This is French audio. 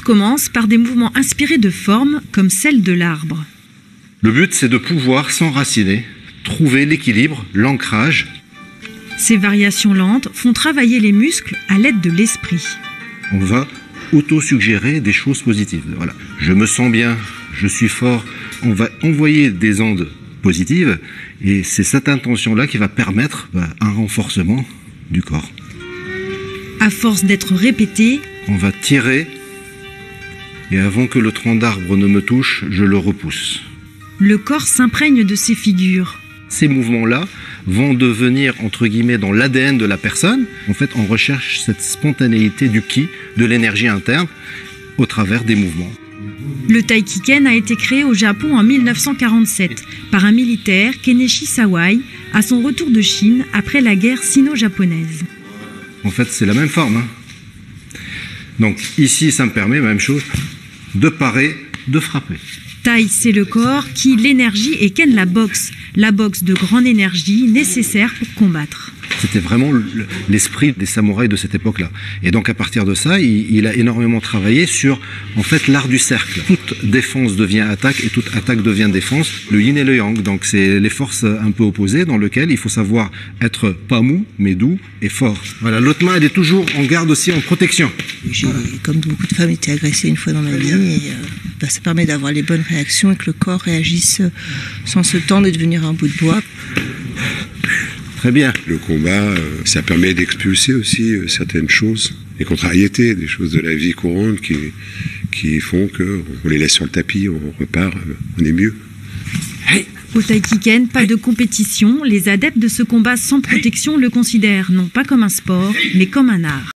commence par des mouvements inspirés de formes comme celle de l'arbre. Le but, c'est de pouvoir s'enraciner, trouver l'équilibre, l'ancrage. Ces variations lentes font travailler les muscles à l'aide de l'esprit. On va auto-suggérer des choses positives. Voilà. Je me sens bien, je suis fort. On va envoyer des ondes positives et c'est cette intention-là qui va permettre un renforcement du corps. À force d'être répété, on va tirer et avant que le tronc d'arbre ne me touche, je le repousse. Le corps s'imprègne de ces figures. Ces mouvements-là vont devenir, entre guillemets, dans l'ADN de la personne. En fait, on recherche cette spontanéité du ki, de l'énergie interne, au travers des mouvements. Le Taikiken a été créé au Japon en 1947 par un militaire, Kenichi Sawai, à son retour de Chine après la guerre sino-japonaise. En fait, c'est la même forme. Donc ici, ça me permet, même chose, de parer, de frapper. Tai, c'est le corps, Ki, l'énergie et Ken, la boxe de grande énergie nécessaire pour combattre. C'était vraiment l'esprit des samouraïs de cette époque-là. Et donc à partir de ça, il a énormément travaillé sur en fait l'art du cercle. Toute défense devient attaque et toute attaque devient défense. Le yin et le yang, donc c'est les forces un peu opposées dans lesquelles il faut savoir être pas mou, mais doux et fort. Voilà, l'autre main, elle est toujours en garde aussi, en protection. J'ai, comme beaucoup de femmes, été agressée une fois dans ma vie et ça permet d'avoir les bonnes réactions et que le corps réagisse sans se tendre et devenir un bout de bois. Très bien. Le combat, ça permet d'expulser aussi certaines choses, des contrariétés, des choses de la vie courante qui font qu'on les laisse sur le tapis, on repart, on est mieux. Hey. Au Taikiken, pas de compétition. Les adeptes de ce combat sans protection le considèrent non pas comme un sport, mais comme un art.